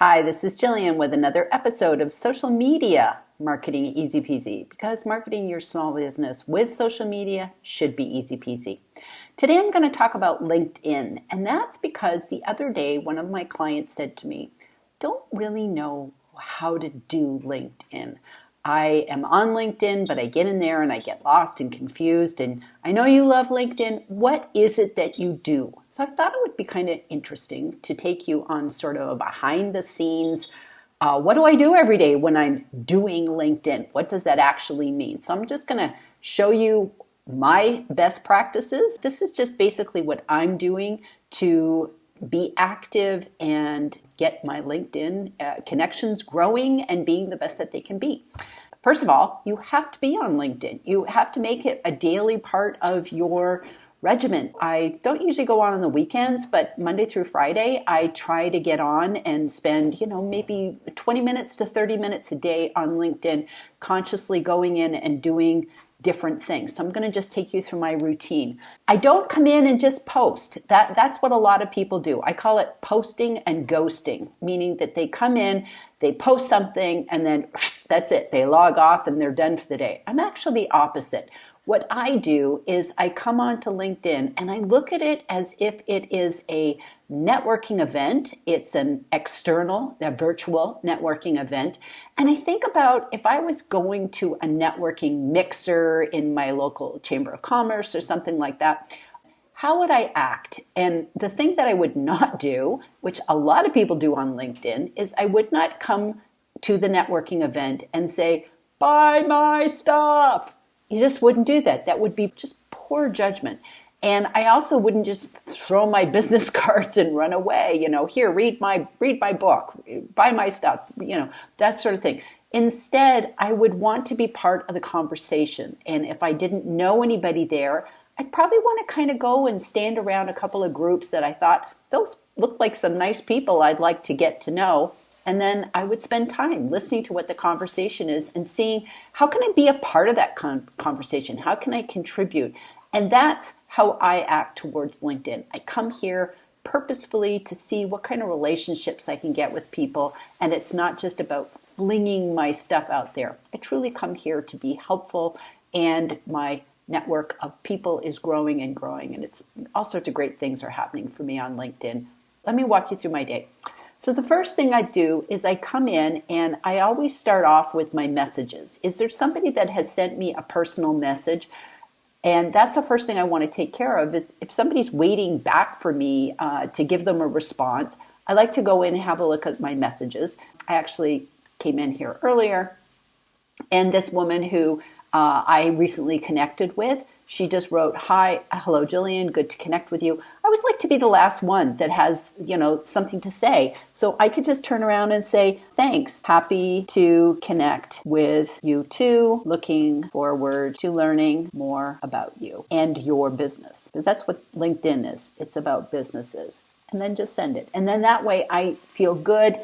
Hi, this is Jillian with another episode of Social Media Marketing Easy Peasy, because marketing your small business with social media should be easy peasy. Today I'm going to talk about LinkedIn, and that's because the other day one of my clients said to me, "Don't really know how to do LinkedIn. I am on LinkedIn, but I get in there and I get lost and confused. And I know you love LinkedIn. What is it that you do?" So I thought it would be kind of interesting to take you on sort of a behind the scenes. What do I do every day when I'm doing LinkedIn? What does that actually mean? So I'm just going to show you my best practices. This is just basically what I'm doing to be active and get my LinkedIn connections growing and being the best that they can be. First of all, you have to be on LinkedIn. You have to make it a daily part of your regimen. I don't usually go on the weekends, but Monday through Friday, I try to get on and spend, maybe 20 minutes to 30 minutes a day on LinkedIn, consciously going in and doing different things. So I'm going to just take you through my routine. I don't come in and just post. That's what a lot of people do. I call it posting and ghosting, meaning that they come in, they post something, and then that's it. They log off and they're done for the day. I'm actually the opposite. What I do is I come onto LinkedIn and I look at it as if it is a networking event. It's an external, a virtual networking event. And I think about if I was going to a networking mixer in my local chamber of commerce or something like that, how would I act? And the thing that I would not do, which a lot of people do on LinkedIn, is I would not come to the networking event and say, "Buy my stuff." You just wouldn't do that. That would be just poor judgment. And I also wouldn't just throw my business cards and run away, here, read my book, buy my stuff, that sort of thing. Instead, I would want to be part of the conversation. And if I didn't know anybody there, I'd probably want to kind of go and stand around a couple of groups that I thought, those look like some nice people I'd like to get to know. And then I would spend time listening to what the conversation is and seeing how can I be a part of that conversation? How can I contribute? And that's how I act towards LinkedIn. I come here purposefully to see what kind of relationships I can get with people. And it's not just about flinging my stuff out there. I truly come here to be helpful, and my network of people is growing and growing. And it's all sorts of great things are happening for me on LinkedIn. Let me walk you through my day. So the first thing I do is I come in and I always start off with my messages. Is there somebody that has sent me a personal message? And that's the first thing I want to take care of. Is if somebody's waiting back for me to give them a response, I like to go in and have a look at my messages. I actually came in here earlier, and this woman who I recently connected with, she just wrote, "Hi, hello, Jillian, good to connect with you." I always like to be the last one that has, something to say. So I could just turn around and say, "Thanks, happy to connect with you too. Looking forward to learning more about you and your business." Because that's what LinkedIn is. It's about businesses. And then just send it. And then that way I feel good.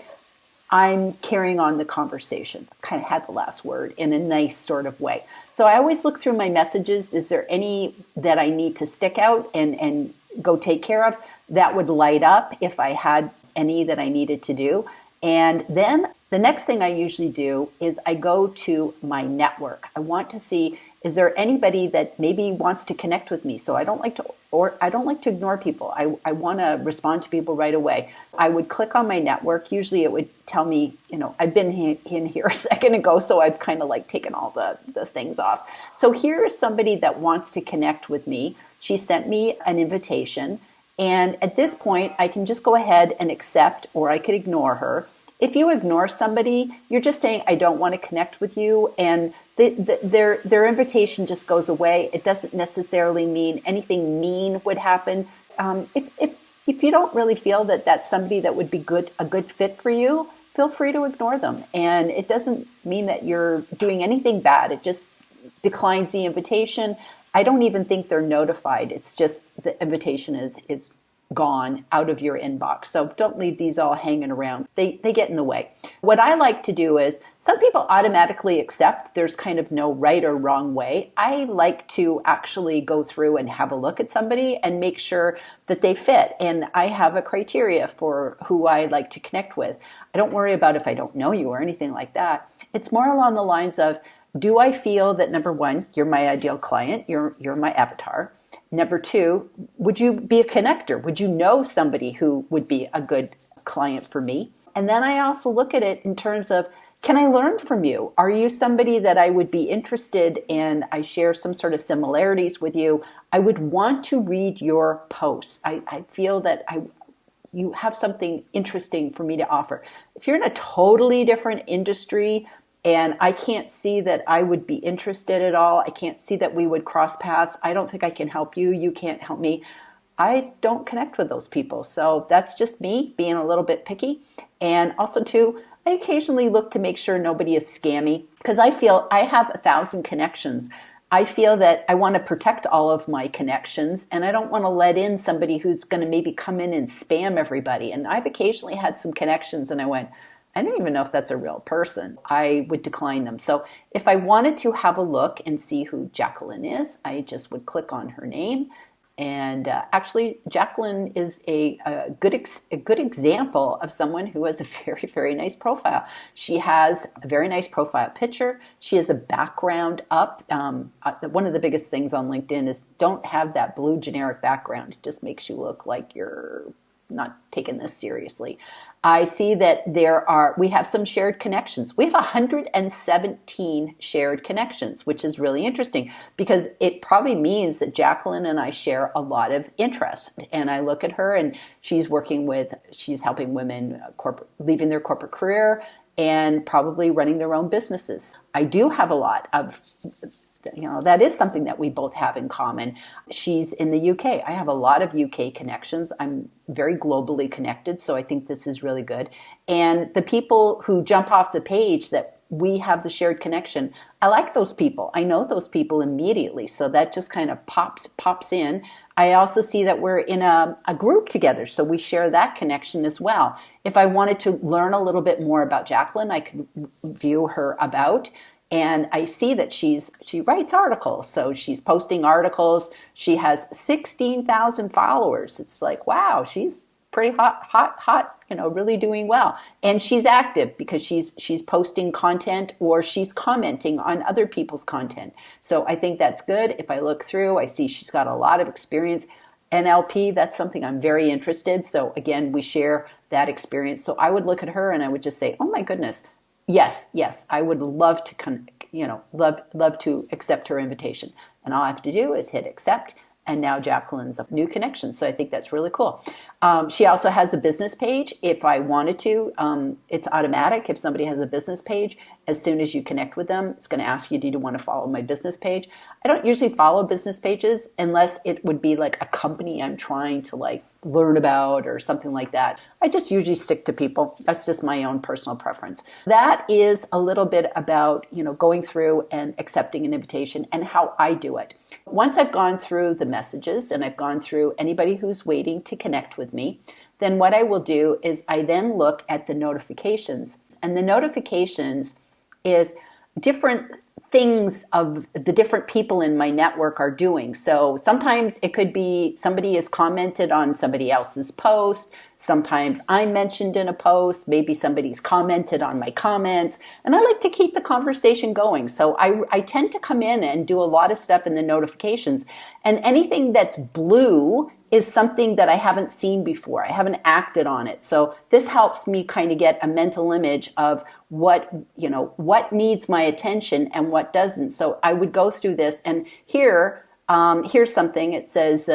I'm carrying on the conversation. Kind of had the last word in a nice sort of way. So I always look through my messages. Is there any that I need to stick out and go take care of? That would light up if I had any that I needed to do. And then the next thing I usually do is I go to my network. I want to see, is there anybody that maybe wants to connect with me? So I don't like to ignore people. I want to respond to people right away. I would click on my network. Usually it would tell me, I've been in here a second ago, so I've kind of like taken all the things off. So here is somebody that wants to connect with me. She sent me an invitation. And at this point, I can just go ahead and accept, or I could ignore her. If you ignore somebody, you're just saying, "I don't want to connect with you," and their invitation just goes away. It doesn't necessarily mean anything mean would happen. If you don't really feel that that's somebody that would be a good fit for you, feel free to ignore them. And it doesn't mean that you're doing anything bad. It just declines the invitation. I don't even think they're notified. It's just the invitation is gone out of your inbox. So don't leave these all hanging around. They get in the way. What I like to do is, some people automatically accept there's kind of no right or wrong way. I like to actually go through and have a look at somebody and make sure that they fit. And I have a criteria for who I like to connect with. I don't worry about if I don't know you or anything like that. It's more along the lines of, do I feel that, number one, you're my ideal client, you're my avatar. Number two, would you be a connector? Would you know somebody who would be a good client for me? And then I also look at it in terms of, can I learn from you? Are you somebody that I would be interested in? I share some sort of similarities with you. I would want to read your posts. I feel that you have something interesting for me to offer. If you're in a totally different industry, and I can't see that I would be interested at all, I can't see that we would cross paths, I don't think I can help you, you can't help me, I don't connect with those people. So that's just me being a little bit picky. And also too, I occasionally look to make sure nobody is scammy, because I feel I have 1,000 connections. I feel that I want to protect all of my connections, and I don't want to let in somebody who's going to maybe come in and spam everybody. And I've occasionally had some connections and I went, I don't even know if that's a real person. I would decline them. So if I wanted to have a look and see who Jacqueline is, I just would click on her name. And actually, Jacqueline is a good example of someone who has a very, very nice profile. She has a very nice profile picture. She has a background up. One of the biggest things on LinkedIn is don't have that blue generic background. It just makes you look like you're not taking this seriously. I see that we have some shared connections. We have 117 shared connections, which is really interesting because it probably means that Jacqueline and I share a lot of interest. And I look at her and she's helping women leaving their corporate career and probably running their own businesses. I do have a lot of, that is something that we both have in common. She's in the UK. I have a lot of UK connections. I'm very globally connected, so I think this is really good. And the people who jump off the page that we have the shared connection, I like those people. I know those people immediately, so that just kind of pops in. I also see that we're in a group together, so we share that connection as well. If I wanted to learn a little bit more about Jacqueline, I could view her about. And I see that she writes articles. So she's posting articles. She has 16,000 followers. It's like, wow, she's pretty hot, really doing well. And she's active because she's posting content or she's commenting on other people's content. So I think that's good. If I look through, I see she's got a lot of experience. NLP, that's something I'm very interested. So again, we share that experience. So I would look at her and I would just say, oh my goodness, yes, I would love to, love to accept her invitation. And all I have to do is hit accept. And now Jacqueline's a new connection. So I think that's really cool. She also has a business page. If I wanted to, it's automatic. If somebody has a business page, as soon as you connect with them, it's going to ask you, do you want to follow my business page? I don't usually follow business pages unless it would be like a company I'm trying to learn about or something like that. I just usually stick to people. That's just my own personal preference. That is a little bit about, going through and accepting an invitation and how I do it. Once I've gone through the messages and I've gone through anybody who's waiting to connect with me, then what I will do is I then look at the notifications. And the notifications is different things of the different people in my network are doing. So sometimes it could be somebody has commented on somebody else's post. Sometimes I'm mentioned in a post. Maybe somebody's commented on my comments. And I like to keep the conversation going. So I tend to come in and do a lot of stuff in the notifications. And anything that's blue is something that I haven't seen before. I haven't acted on it. So this helps me kind of get a mental image of what needs my attention and what doesn't. So I would go through this, and here's something. It says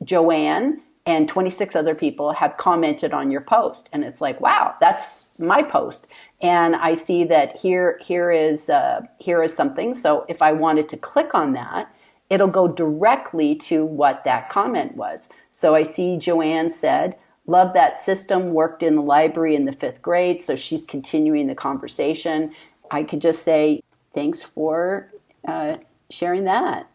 Joanne and 26 other people have commented on your post, and it's like, wow, that's my post. And I see that here is something. So if I wanted to click on that, it'll go directly to what that comment was. So I see Joanne said, love that system, worked in the library in the 5th grade. So she's continuing the conversation. I could just say, thanks for sharing that.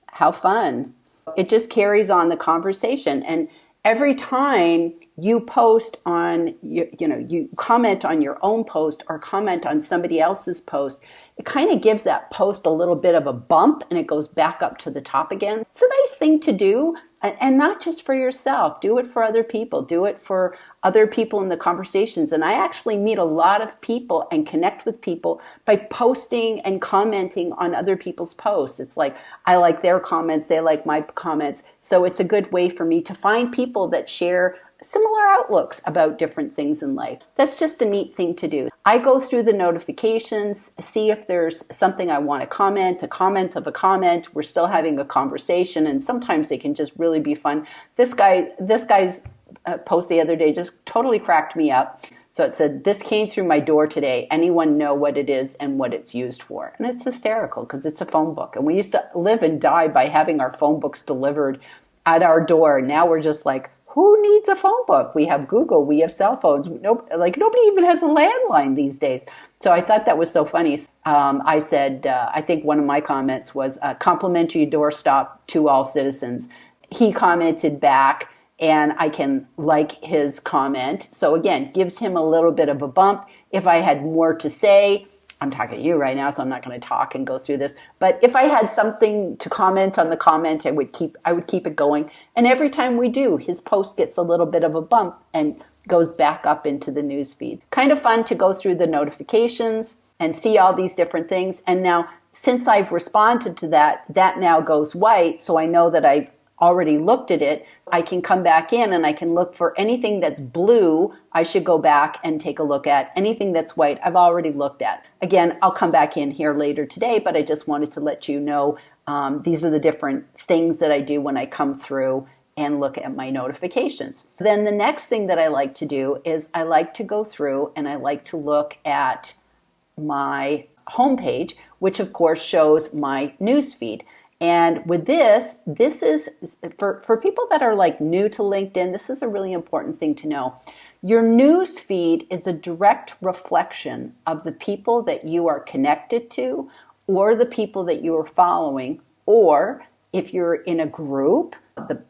How fun. It just carries on the conversation. And every time you post on, you comment on your own post or comment on somebody else's post, it kind of gives that post a little bit of a bump and it goes back up to the top again. It's a nice thing to do, and not just for yourself. Do it for other people. Do it for other people in the conversations. And I actually meet a lot of people and connect with people by posting and commenting on other people's posts. It's like I like their comments, they like my comments. So it's a good way for me to find people that share similar outlooks about different things in life. That's just a neat thing to do. I go through the notifications, see if there's something I want to comment, a comment of a comment. We're still having a conversation, and sometimes they can just really be fun. This guy's post the other day just totally cracked me up. So it said, "This came through my door today. Anyone know what it is and what it's used for?" And it's hysterical because it's a phone book. And we used to live and die by having our phone books delivered at our door. Now we're just like, who needs a phone book? We have Google, we have cell phones. Nobody even has a landline these days. So I thought that was so funny. I said, I think one of my comments was complimentary doorstop to all citizens. He commented back, and I can like his comment. So again, gives him a little bit of a bump. If I had more to say, I'm talking to you right now, so I'm not going to talk and go through this. But if I had something to comment on the comment, I would keep it going. And every time we do, his post gets a little bit of a bump and goes back up into the news feed. Kind of fun to go through the notifications and see all these different things. And now, since I've responded to that now goes white, so I know that I've already looked at it. I can come back in and I can look for anything that's blue. I should go back and take a look at anything that's white. I've already looked at. Again, I'll come back in here later today, but I just wanted to let you know these are the different things that I do when I come through and look at my notifications. Then the next thing that I like to do is I like to go through and I like to look at my homepage, which of course shows my news feed. And with this is for people that are like new to LinkedIn, this is a really important thing to know. Your news feed is a direct reflection of the people that you are connected to or the people that you are following. Or if you're in a group,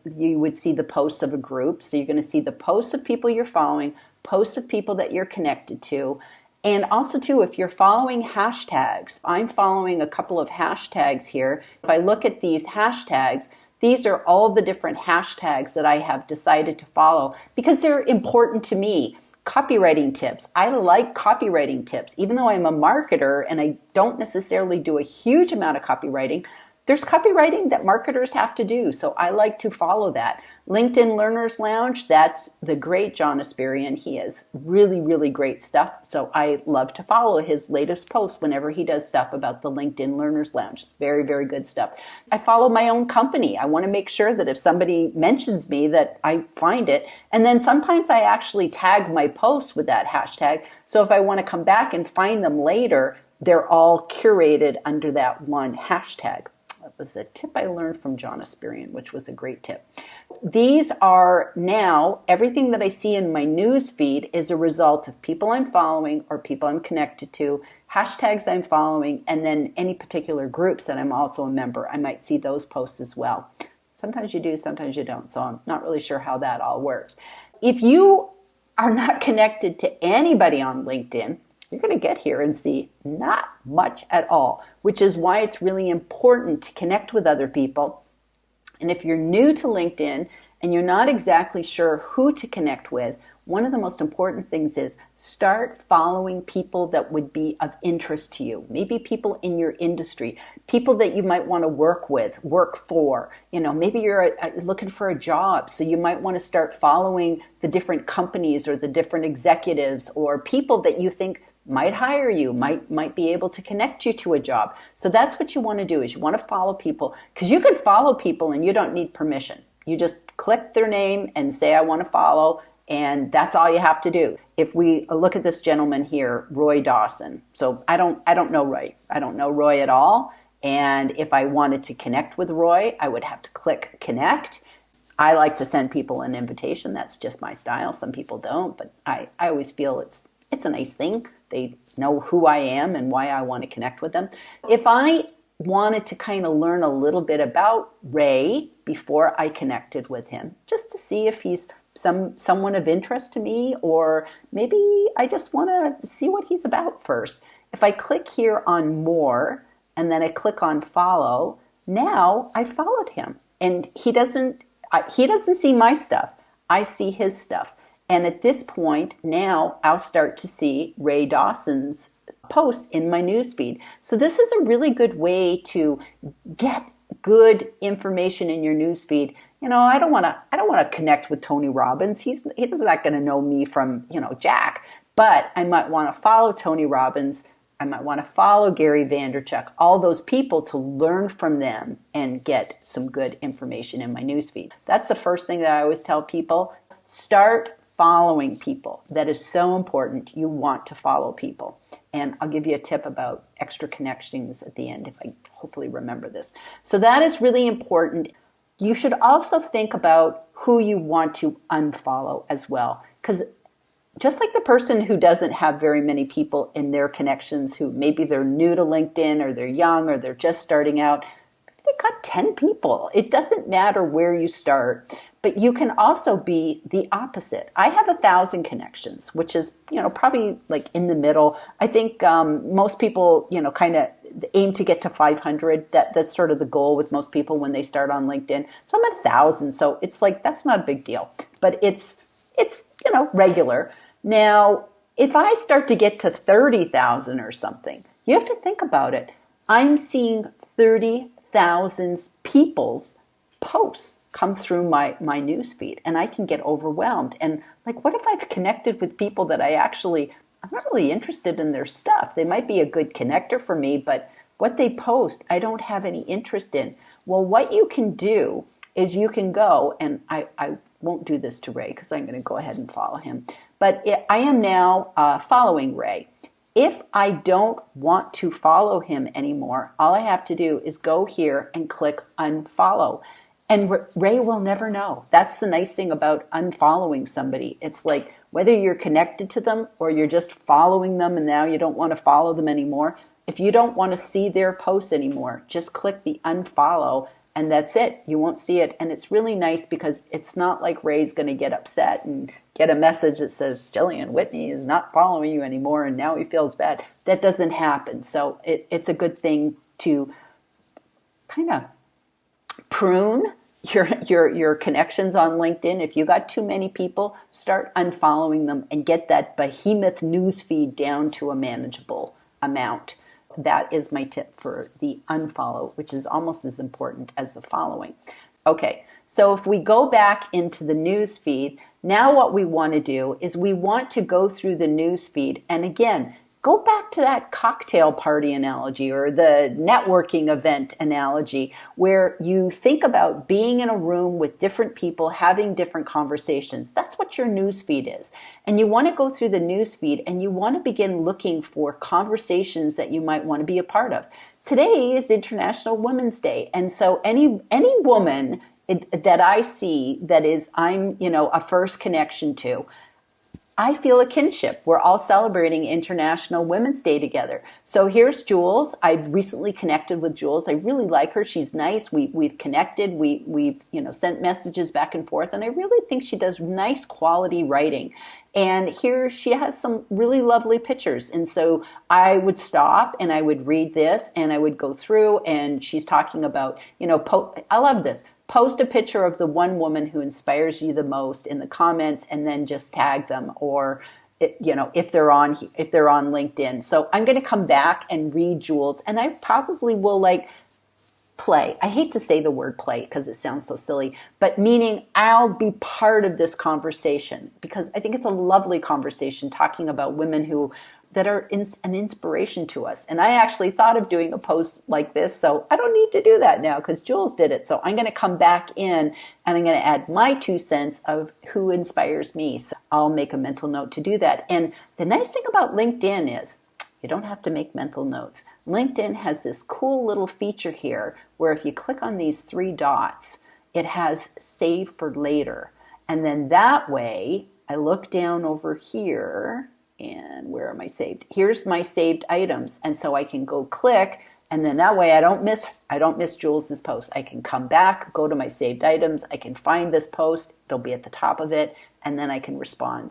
you would see the posts of a group. So you're going to see the posts of people you're following, posts of people that you're connected to. And also, too, if you're following hashtags, I'm following a couple of hashtags here. If I look at these hashtags, these are all the different hashtags that I have decided to follow because they're important to me. Copywriting tips. I like copywriting tips. Even though I'm a marketer and I don't necessarily do a huge amount of copywriting, there's copywriting that marketers have to do, so I like to follow that. LinkedIn Learners Lounge, that's the great John Espirian. He has really, really great stuff, so I love to follow his latest posts whenever he does stuff about the LinkedIn Learners Lounge. It's very, very good stuff. I follow my own company. I want to make sure that if somebody mentions me that I find it, and then sometimes I actually tag my posts with that hashtag, so if I want to come back and find them later, they're all curated under that one hashtag. That was a tip I learned from John Espirian, which was a great tip. These are now, everything that I see in my news feed is a result of people I'm following or people I'm connected to, hashtags I'm following, and then any particular groups that I'm also a member. I might see those posts as well. Sometimes you do, sometimes you don't. So I'm not really sure how that all works. If you are not connected to anybody on LinkedIn, you're going to get here and see not much at all, which is why it's really important to connect with other people. And if you're new to LinkedIn and you're not exactly sure who to connect with, one of the most important things is start following people that would be of interest to you. Maybe people in your industry, people that you might want to work with, work for. Maybe you're looking for a job, so you might want to start following the different companies or the different executives or people that you think might hire you, might be able to connect you to a job. So that's what you want to do, is you want to follow people, because you can follow people and you don't need permission. You just click their name and say, I want to follow, and that's all you have to do. If we look at this gentleman here, Roy Dawson. So I don't know Roy. I don't know Roy at all. And if I wanted to connect with Roy, I would have to click connect. I like to send people an invitation. That's just my style. Some people don't, but I always feel it's a nice thing. They know who I am and why I want to connect with them. If I wanted to kind of learn a little bit about Ray before I connected with him, just to see if he's someone of interest to me, or maybe I just want to see what he's about first. If I click here on more and then I click on follow, now I followed him, and he doesn't see my stuff. I see his stuff. And at this point, now I'll start to see Ray Dawson's posts in my newsfeed. So this is a really good way to get good information in your newsfeed. I don't want to connect with Tony Robbins. He's not going to know me from, Jack. But I might want to follow Tony Robbins. I might want to follow Gary Vaynerchuk, all those people, to learn from them and get some good information in my newsfeed. That's the first thing that I always tell people. Start following people. That is so important. You want to follow people. And I'll give you a tip about extra connections at the end if I hopefully remember this. So that is really important. You should also think about who you want to unfollow as well. Because just like the person who doesn't have very many people in their connections, who maybe they're new to LinkedIn, or they're young, or they're just starting out, they got 10 people. It doesn't matter where you start. But you can also be the opposite. I have 1,000 connections, which is, probably like in the middle. I think most people, kind of aim to get to 500. That's sort of the goal with most people when they start on LinkedIn. So I'm at 1,000. So it's like, that's not a big deal. But it's regular. Now, if I start to get to 30,000 or something, you have to think about it. I'm seeing 30,000 people's posts come through my newsfeed, and I can get overwhelmed. And like, what if I've connected with people that I'm not really interested in their stuff? They might be a good connector for me, but what they post, I don't have any interest in. Well, what you can do is you can go, and I won't do this to Ray because I'm going to go ahead and follow him. But I am now following Ray. If I don't want to follow him anymore, all I have to do is go here and click unfollow. And Ray will never know. That's the nice thing about unfollowing somebody. It's like, whether you're connected to them or you're just following them and now you don't want to follow them anymore, if you don't want to see their posts anymore, just click the unfollow, and that's it. You won't see it. And it's really nice because it's not like Ray's going to get upset and get a message that says, Jillian Whitney is not following you anymore and now he feels bad. That doesn't happen. So it's a good thing to kind of prune your connections on LinkedIn. If you got too many people, start unfollowing them and get that behemoth newsfeed down to a manageable amount. That is my tip for the unfollow, which is almost as important as the following. Okay, so if we go back into the newsfeed, now what we want to do is we want to go through the newsfeed, and again, go back to that cocktail party analogy or the networking event analogy, where you think about being in a room with different people having different conversations. That's what your newsfeed is. And you want to go through the newsfeed and you want to begin looking for conversations that you might want to be a part of. Today is International Women's Day. And so any woman that I see that is I'm a first connection to, I feel a kinship. We're all celebrating International Women's Day together. So here's Jules. I recently connected with Jules. I really like her. She's nice. We've connected. We've sent messages back and forth, and I really think she does nice quality writing. And here she has some really lovely pictures. And so I would stop and I would read this and I would go through, and she's talking about, I love this. Post a picture of the one woman who inspires you the most in the comments, and then just tag them, or if they're on LinkedIn. So I'm going to come back and read Jules, and I probably will play. I hate to say the word play because it sounds so silly, but meaning I'll be part of this conversation because I think it's a lovely conversation talking about women that are an inspiration to us. And I actually thought of doing a post like this, so I don't need to do that now because Jules did it. So I'm going to come back in and I'm going to add my 2 cents of who inspires me. So I'll make a mental note to do that. And the nice thing about LinkedIn is you don't have to make mental notes. LinkedIn has this cool little feature here where if you click on these 3 dots, it has save for later. And then that way, I look down over here, and where am I saved? Here's my saved items. And so I can go click And then that way I don't miss Jules's post. I can come back, go to my saved items, I can find this post, it'll be at the top of it, and then I can respond.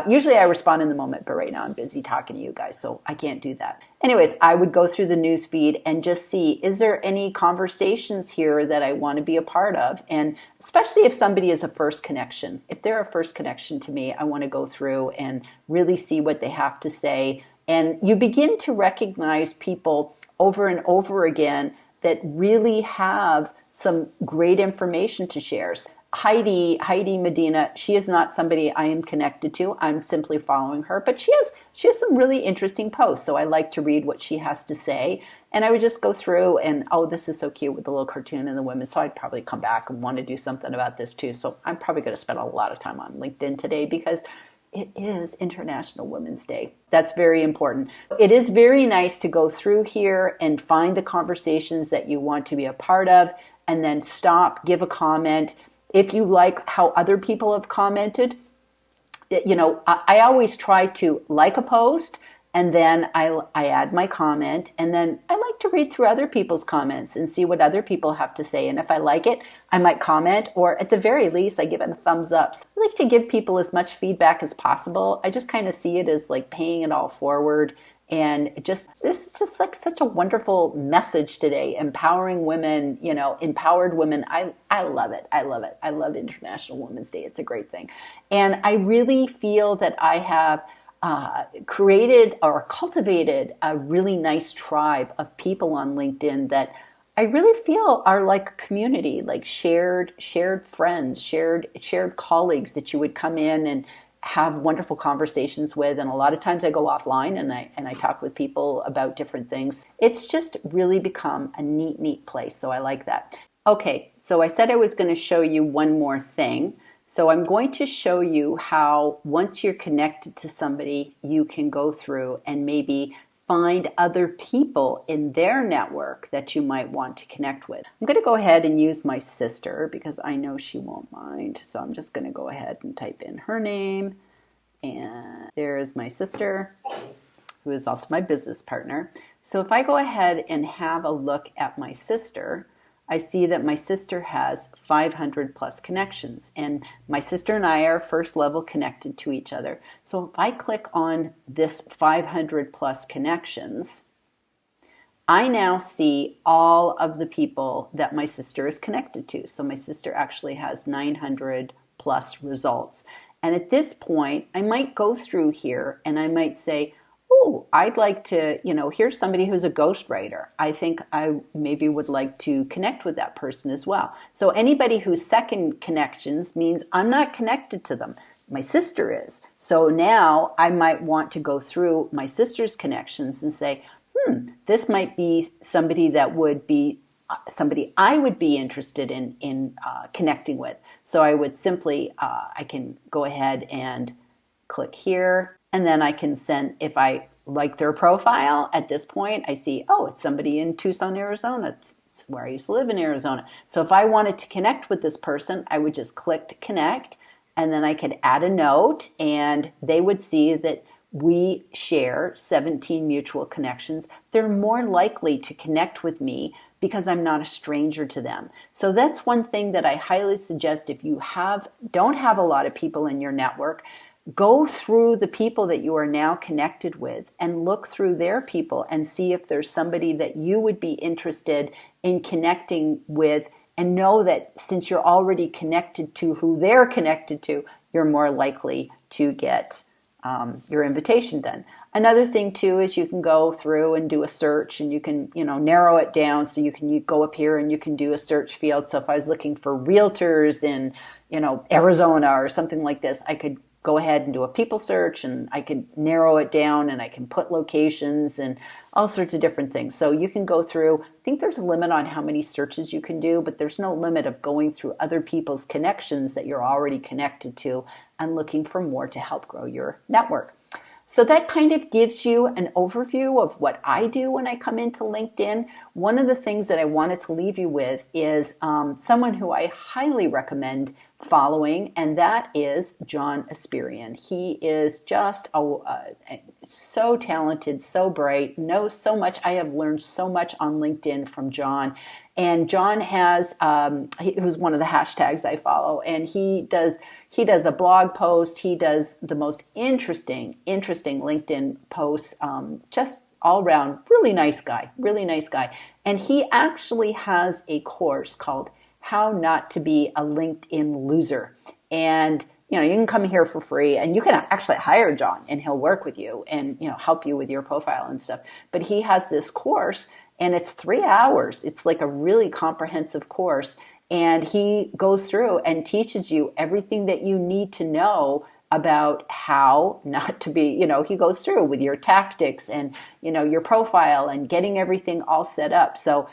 Usually I respond in the moment, but right now I'm busy talking to you guys, so I can't do that. Anyways, I would go through the news feed and just see, is there any conversations here that I want to be a part of? And especially if somebody is a first connection. If they're a first connection to me, I want to go through and really see what they have to say. And you begin to recognize people over and over again that really have some great information to share. Heidi Medina, she is not somebody I am connected to. I'm simply following her, but she has some really interesting posts. So I like to read what she has to say. And I would just go through and, oh, this is so cute with the little cartoon and the women. So I'd probably come back and want to do something about this too. So I'm probably going to spend a lot of time on LinkedIn today because it is International Women's Day. That's very important. It is very nice to go through here and find the conversations that you want to be a part of and then stop, give a comment. If you like how other people have commented, I always try to like a post and then I add my comment, and then I like to read through other people's comments and see what other people have to say. And if I like it, I might comment, or at the very least, I give it a thumbs up. So I like to give people as much feedback as possible. I just kind of see it as like paying it all forward. And this is just like such a wonderful message today, empowering women, empowered women. I love it. I love it. I love International Women's Day. It's a great thing. And I really feel that I have created or cultivated a really nice tribe of people on LinkedIn that I really feel are like a community, like shared friends, shared colleagues that you would come in and have wonderful conversations with. And a lot of times I go offline and I talk with people about different things. It's just really become a neat place. So I like that. Okay, so I said I was going to show you one more thing. So I'm going to show you how once you're connected to somebody, you can go through and maybe find other people in their network that you might want to connect with. I'm going to go ahead and use my sister because I know she won't mind. So I'm just going to go ahead and type in her name. And there's my sister, who is also my business partner. So if I go ahead and have a look at my sister, I see that my sister has 500 plus connections, and my sister and I are first level connected to each other. So if I click on this 500 plus connections, I now see all of the people that my sister is connected to. So my sister actually has 900 plus results. And at this point, I might go through here and I might say, oh, I'd like to, here's somebody who's a ghostwriter. I think I maybe would like to connect with that person as well. So anybody who's second connections means I'm not connected to them. My sister is. So now I might want to go through my sister's connections and say, this might be somebody that would be somebody I would be interested in connecting with. So I would simply, I can go ahead and click here. And then I can send, if I like their profile, at this point, I see, oh, it's somebody in Tucson, Arizona. It's where I used to live in Arizona. So if I wanted to connect with this person, I would just click to connect, and then I could add a note, and they would see that we share 17 mutual connections. They're more likely to connect with me because I'm not a stranger to them. So that's one thing that I highly suggest if you don't have a lot of people in your network. Go through the people that you are now connected with and look through their people and see if there's somebody that you would be interested in connecting with, and know that since you're already connected to who they're connected to, you're more likely to get your invitation done. Another thing too is you can go through and do a search, and you can narrow it down. So you go up here and you can do a search field. So if I was looking for realtors in Arizona or something like this, I could go ahead and do a people search, and I could narrow it down, and I can put locations and all sorts of different things. So you can go through, I think there's a limit on how many searches you can do, but there's no limit of going through other people's connections that you're already connected to and looking for more to help grow your network. So that kind of gives you an overview of what I do when I come into LinkedIn. One of the things that I wanted to leave you with is someone who I highly recommend following, and that is John Espirian. He is just so talented, so bright, knows so much. I have learned so much on LinkedIn from John. And John has, he was one of the hashtags I follow, and he does a blog post. He does the most interesting LinkedIn posts, just all around, really nice guy. And he actually has a course called How Not to Be a LinkedIn Loser. And you can come here for free, and you can actually hire John, and he'll work with you and help you with your profile and stuff. But he has this course, and it's 3 hours. It's like a really comprehensive course, and he goes through and teaches you everything that you need to know about how not to be, he goes through with your tactics and, your profile and getting everything all set up. So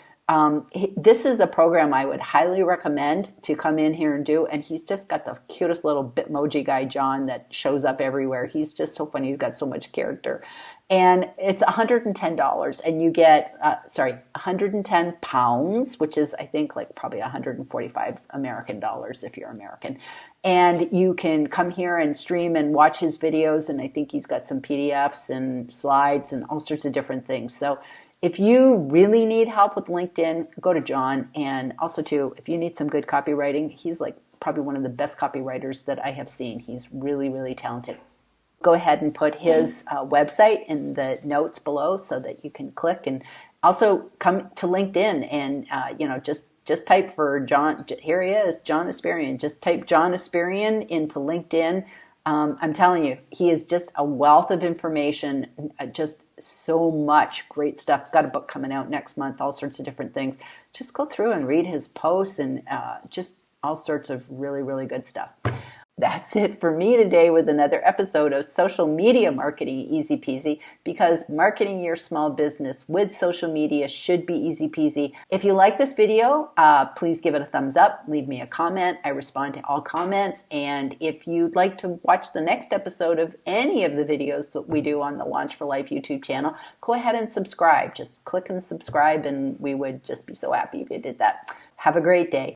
this is a program I would highly recommend to come in here and do. And he's just got the cutest little Bitmoji guy, John, that shows up everywhere. He's just so funny. He's got so much character. And it's $110, and you get, 110 pounds, which is, I think, like probably 145 American dollars if you're American. And you can come here and stream and watch his videos, and I think he's got some PDFs and slides and all sorts of different things. So if you really need help with LinkedIn, go to John. And also, too, if you need some good copywriting, he's like probably one of the best copywriters that I have seen. He's really, really talented. Go ahead and put his website in the notes below so that you can click, and also come to LinkedIn and just type for John. Here he is, John Espirian. Just type John Espirian into LinkedIn. I'm telling you, he is just a wealth of information, just so much great stuff. Got a book coming out next month, all sorts of different things. Just go through and read his posts, and just all sorts of really, really good stuff. That's it for me today with another episode of Social Media Marketing Easy Peasy, because marketing your small business with social media should be easy peasy. If you like this video, please give it a thumbs up, leave me a comment. I respond to all comments. And if you'd like to watch the next episode of any of the videos that we do on the Launch for Life YouTube channel, go ahead and subscribe. Just click and subscribe, and we would just be so happy if you did that. Have a great day.